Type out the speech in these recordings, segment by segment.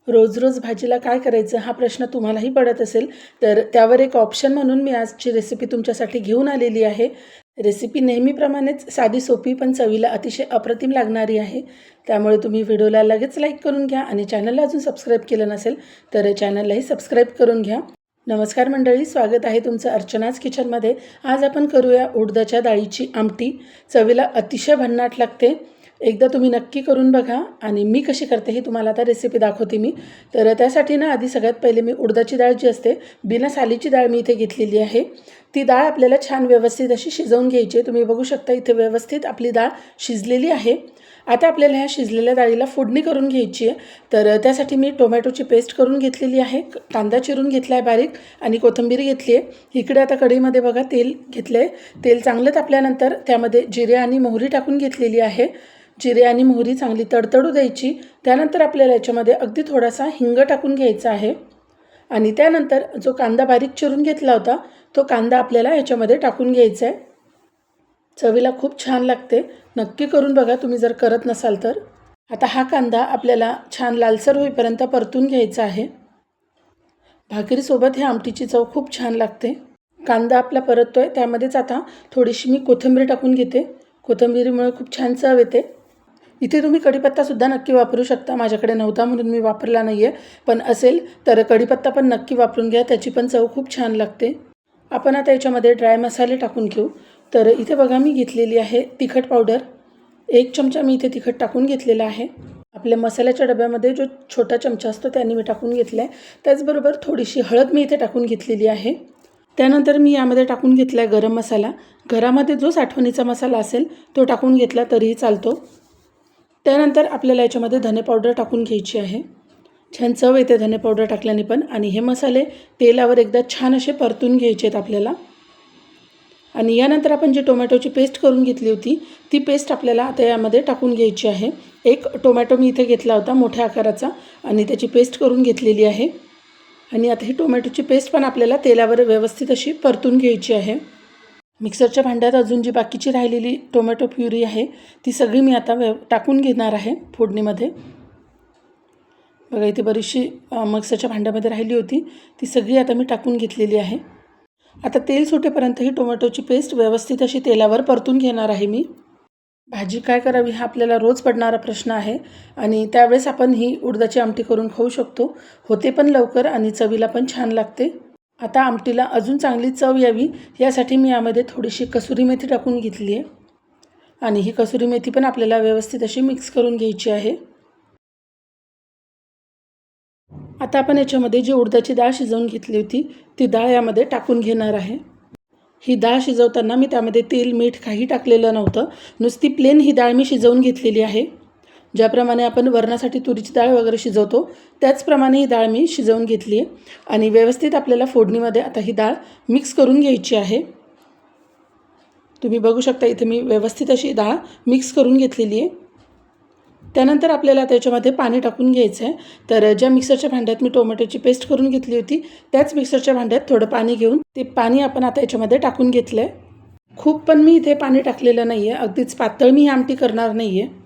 रोज रोज भाजीला काय करायचं हा प्रश्न तुम्हालाही पडत असेल, तर त्यावर एक ऑप्शन म्हणून मी आजची रेसिपी तुमच्यासाठी घेऊन आलेली आहे. रेसिपी नेहमीप्रमाणेच साधी सोपी पण चवीला अतिशय अप्रतिम लागणारी आहे. त्यामुळे तुम्ही व्हिडिओला लगेच लाईक करून घ्या आणि चॅनलला अजून सबस्क्राईब केलं नसेल तर चॅनललाही सबस्क्राईब करून घ्या. नमस्कार मंडळी, स्वागत आहे तुमचं अर्चनाज किचनमध्ये. आज आपण करूया उडदाच्या डाळीची आमटी. चवीला अतिशय भन्नाट लागते. एकदा तुम्ही नक्की करून बघा आणि मी कशी करते ही तुम्हाला आता रेसिपी दाखवते मी. तर त्यासाठी ना आधी सगळ्यात पहिले मी उडदाची डाळ जी असते बिना सालीची डाळ मी इथे घेतलेली आहे. ती डाळ आपल्याला छान व्यवस्थित अशी शिजवून घ्यायची आहे. तुम्ही बघू शकता इथे व्यवस्थित आपली डाळ शिजलेली आहे. आता आपल्याला ह्या शिजलेल्या डाळीला फोडणी करून घ्यायची आहे. तर त्यासाठी मी टोमॅटोची पेस्ट करून घेतलेली आहे, कांदा चिरून घेतला आहे बारीक आणि कोथिंबीर घेतली आहे. इकडे आता कढईमध्ये बघा तेल घेतलं आहे. तेल चांगलं तापल्यानंतर त्यामध्ये जिरे आणि मोहरी टाकून घेतलेली आहे. जिरे आणि मोहरी चांगली तडतडू द्यायची. त्यानंतर आपल्याला याच्यामध्ये अगदी थोडासा हिंग टाकून घ्यायचा आहे आणि त्यानंतर जो कांदा बारीक चिरून घेतला होता तो कांदा आपल्याला याच्यामध्ये टाकून घ्यायचा आहे. चवीला खूप छान लागते, नक्की करून बघा तुम्ही जर करत नसाल तर. आता हा कांदा आपल्याला छान लालसर होईपर्यंत परतून घ्यायचा आहे. भाकरीसोबत ह्या आमटीची चव खूप छान लागते. कांदा आपला परततोय त्यामध्येच आता थोडीशी मी कोथिंबीर टाकून घेते. कोथिंबीरीमुळे खूप छान चव येते. इथे तुम्ही कढीपत्तासुद्धा नक्की वापरू शकता. माझ्याकडे नव्हता म्हणून मी वापरला नाही आहे, पण असेल तर कढीपत्ता पण नक्की वापरून घ्या, त्याची पण चव खूप छान लागते. आपण आता याच्यामध्ये ड्राय मसाले टाकून घेऊ. तर इथे बघा मी घेतलेली आहे तिखट पावडर. 1 चमचा मी इथे तिखट टाकून घेतलेला आहे. आपल्या मसाल्याच्या डब्यामध्ये जो छोटा चमचा असतो त्याने मी टाकून घेतला आहे. त्याचबरोबर थोडीशी हळद मी इथे टाकून घेतलेली आहे. त्यानंतर मी यामध्ये टाकून घेतला आहे गरम मसाला. घरामध्ये जो साठवणीचा मसाला असेल तो टाकून घेतला तरीही चालतो. त्यानंतर आपल्याला याच्यामध्ये धने पावडर टाकून घ्यायची आहे. छान चव येते धने पावडर टाकल्याने पण. आणि हे मसाले तेलावर एकदा छान असे परतून घ्यायचे आहेत आपल्याला. आणि यानंतर आपण जी टोमॅटोची पेस्ट करून घेतली होती ती पेस्ट आपल्याला आता यामध्ये टाकून घ्यायची आहे. 1 टोमॅटो मी इथे घेतला होता मोठ्या आकाराचा आणि त्याची पेस्ट करून घेतलेली आहे. आणि आता ही टोमॅटोची पेस्ट पण आपल्याला तेलावर व्यवस्थित अशी परतून घ्यायची आहे. मिक्सरच्या भांड्यात अजून जी बाकीची राहिलेली टोमॅटो प्युरी आहे ती सगळी मी आता टाकून घेणार आहे फोडणीमध्ये. बघा इथे बरीचशी मिक्सरच्या भांड्यामध्ये राहिली होती, ती सगळी आता मी टाकून घेतलेली आहे. आता तेल सुटेपर्यंत ही टोमॅटोची पेस्ट व्यवस्थित अशी तेलावर परतून घेणार आहे मी. भाजी काय करावी हा आपल्याला रोज पडणारा प्रश्न आहे आणि त्यावेळेस आपण ही उडदाची आमटी करून खाऊ शकतो. होते पण लवकर आणि चवीला पण छान लागते. आता आमटीला अजून चांगली चव यावी यासाठी मी यामध्ये थोडीशी कसुरी मेथी टाकून घेतली आहे आणि ही कसुरी मेथी पण आपल्याला व्यवस्थित अशी मिक्स करून घ्यायची आहे. आता आपण याच्यामध्ये जी उडदाची डाळ शिजवून घेतली होती ती डाळ यामध्ये टाकून घेणार आहे. ही डाळ शिजवताना मी त्यामध्ये तेल मीठ काही टाकलेलं नव्हतं. नुसती प्लेन ही डाळ मी शिजवून घेतलेली आहे. ज्याप्रमाणे आपण वरणासाठी तुरीची डाळ वगैरे शिजवतो त्याचप्रमाणे ही डाळ मी शिजवून घेतली आहे. आणि व्यवस्थित आपल्याला फोडणीमध्ये आता ही डाळ मिक्स करून घ्यायची आहे. तुम्ही बघू शकता इथे मी व्यवस्थित अशी डाळ मिक्स करून घेतलेली आहे. त्यानंतर आपल्याला त्याच्यामध्ये पाणी टाकून घ्यायचं आहे. तर ज्या मिक्सरच्या भांड्यात मी टोमॅटोची पेस्ट करून घेतली होती त्याच मिक्सरच्या भांड्यात थोडं पाणी घेऊन ते पाणी आपण आता याच्यामध्ये टाकून घेतलं आहे. खूप पण मी इथे पाणी टाकलेलं नाही आहे, अगदीच पातळ मी ही आमटी करणार नाही आहे.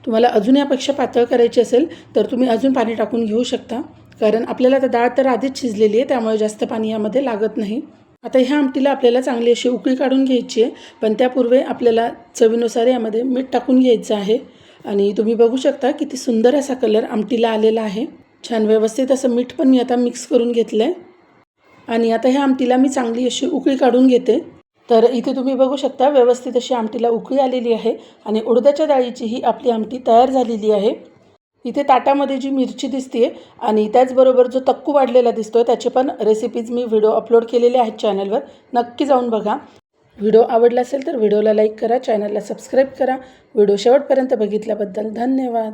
तुम्हाला अजून यापेक्षा पातळ करायची असेल तर तुम्ही अजून पाणी टाकून घेऊ शकता, कारण आपल्याला तर डाळ तर आधीच शिजलेली आहे त्यामुळे जास्त पाणी यामध्ये लागत नाही. आता ह्या आमटीला आपल्याला चांगली अशी उकळी काढून घ्यायची आहे, पण त्यापूर्वी आपल्याला चवीनुसार यामध्ये मीठ टाकून घ्यायचं आहे. आणि तुम्ही बघू शकता किती सुंदर असा कलर आमटीला आलेला आहे. छान व्यवस्थित असं मीठ पण मी आता मिक्स करून घेतलं आहे. आणि आता ह्या आमटीला मी चांगली अशी उकळी काढून घेते. तर इथे तुम्ही बघू शकता व्यवस्थित अशी आमटीला उकळी आलेली आहे आणि उडदाच्या डाळीची ही आपली आमटी तयार झालेली आहे. इथे ताटामध्ये जी मिरची दिसते आणि त्याचबरोबर जो तक्कू वाढलेला दिसतो त्याचे पण रेसिपीज मी व्हिडिओ अपलोड केलेले आहेत चॅनलवर, नक्की जाऊन बघा. व्हिडिओ आवडला असेल तर व्हिडिओला लाईक करा, चॅनलला सबस्क्राईब करा. व्हिडिओ शेवटपर्यंत बघितल्याबद्दल धन्यवाद.